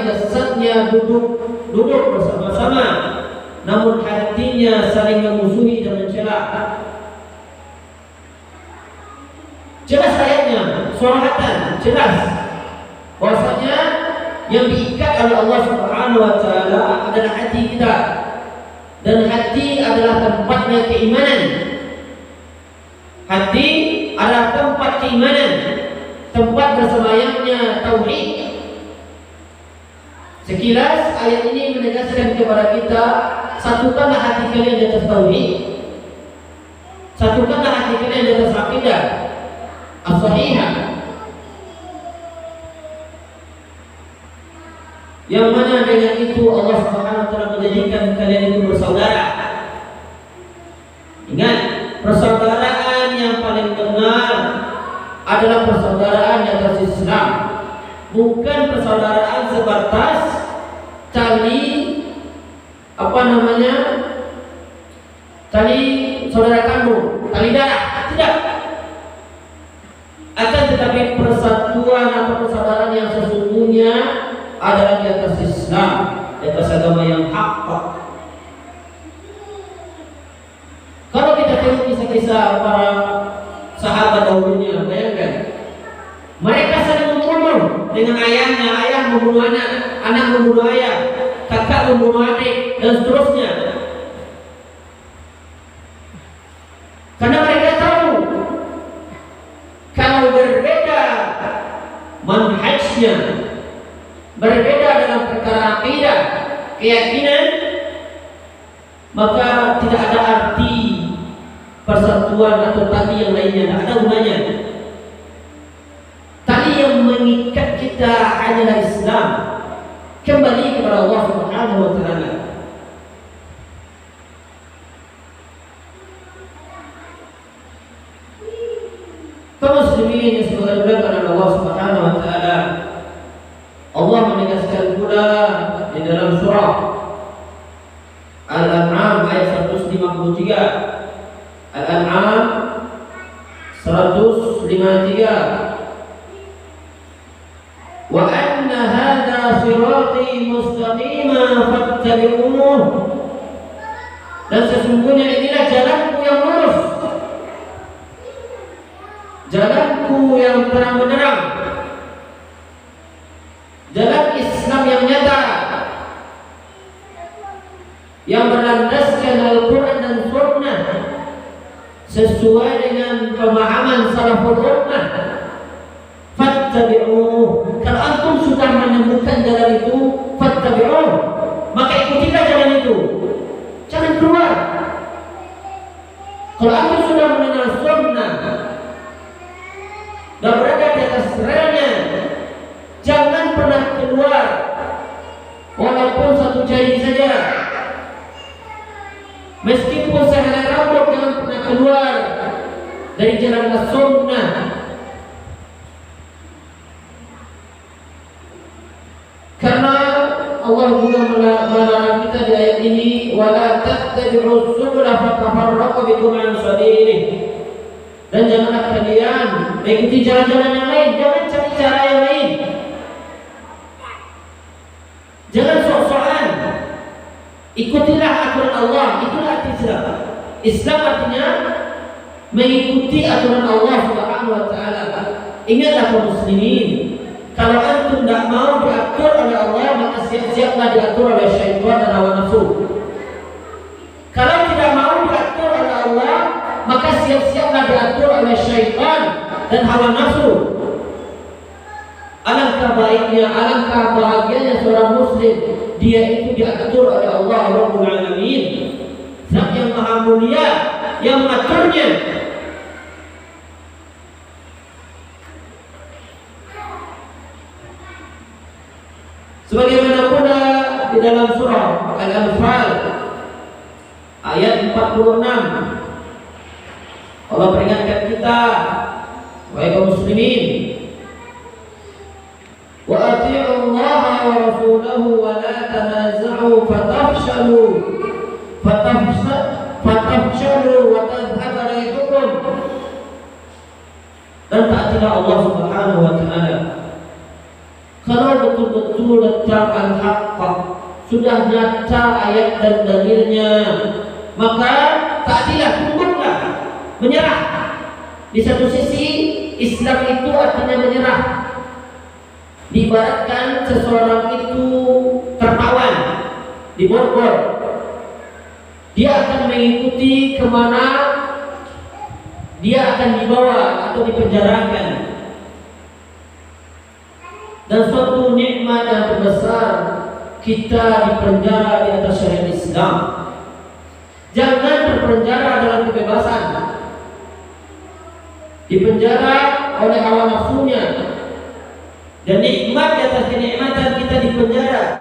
jasadnya duduk bersama-sama, namun hatinya saling memusuhi dan mencela. Jelas ayatnya, surahatan, jelas bahwasanya yang diikat oleh Allah Subhanahu wa taala adalah hati kita. Dan hati adalah tempatnya keimanan. Hati adalah tempat keimanan, tempat bersemayamnya tauhid. Sekilas ayat ini menegaskan kepada kita, satukanlah hati kalian di atas tauhid. Satukanlah hati kalian di atas akidah as-sahihah, yang mana dengan itu Allah Subhanahu wa taala menjadikan kalian itu bersaudara. Ingat, persaudaraan yang paling benar adalah persaudaraan di atas Islam, bukan persaudaraan sebatas tali tali saudara kandung, tali darah, tidak. Akan tetapi persatuan atau persaudaraan yang sesungguhnya adalah di atas Islam, di atas agama yang hak. Kalau kita tengok kisah-kisah para sahabat dahulunya, bayangkan mereka saling membunuh dengan ayahnya, ayah membunuh anak, anak membunuh ayah, kakak membunuh adik, dan seterusnya. Karena mereka tahu kalau berbeda manhajnya, berbeda dalam perkara akidah, keyakinan, maka tidak ada arti persatuan atau tali yang lainnya, tidak ada gunanya. Tali yang mengikat kita hanyalah Islam, kembali kepada Allah Subhanahu wa taala. Kaum muslimin yang semoga dimuliakan Allah Subhanahu wa taala, Allah menegaskan pula di dalam surah Al-An'am ayat 153. Al-An'am 153. Wa anna hadha sirati mustaqima fattabi'uh. Dan sesungguhnya inilah jalanku yang lurus, jalanku yang terang benderang, jalan Islam yang nyata, yang berlandaskan Al-Quran dan Sunnah sesuai dengan pemahaman salaful ummah. Fattabi'uh. Kalau antum sudah menemukan jalan itu, fattabi'uh, maka ikutilah jalan itu, jangan keluar. Kalau antum sudah mengenal Sunnah dan berada di atas relnya, jangan pernah keluar walaupun satu jari saja. Meskipun sehelai rambut, jangan pernah keluar dari jalan Sunnah. Karena Allah juga melarang kita di ayat ini, wala tattabi'us subula fatafarraqu bikum an sabilihi. Dan janganlah kalian mengikuti jalan-jalan yang lain, jangan cari cara yang lain. Jangan sok-sokan. Ikutilah aturan Allah, itulah Islam. Islam artinya mengikuti aturan Allah Subhanahu wa taala. Ingatlah kaum muslimin, kalau antum tidak mau diatur oleh Allah, maka siap-siaplah diatur oleh syaitan dan hawa nafsu. Kalau tidak mau diatur oleh Allah, maka siap-siaplah diatur oleh syaitan dan hawa nafsu. Alangkah baiknya, alangkah bahagianya seorang muslim, dia itu diatur oleh Allah Rabbul Alamin, Zat yang maha mulia yang mengaturnya. Sebagaimana pula di dalam surah Al-Anfal ayat 46, Allah peringatkan kita, wahai kaum muslimin, wa ati'u Allah wa rasulahu wa la tanaza'u fatafshalu wa tadhhaba rihukum. Dan taatilah Allah Subhanahu wa taala. Kalau betul betul-betul letak al-haqq, sudah nyata ayat dan dalilnya, maka ta'dilah, tunduklah, menyerah. Di satu sisi Islam itu artinya menyerah. Diibaratkan seseorang itu tertawan di borgol, dia akan mengikuti kemana dia akan dibawa atau dipenjarakan. Dan suatu nikmat yang terbesar kita dipenjara di atas syariat Islam. Jangan terpenjara dalam kebebasan, dipenjara oleh hawa nafsunya, dan nikmat di atas kenikmatan kita dipenjara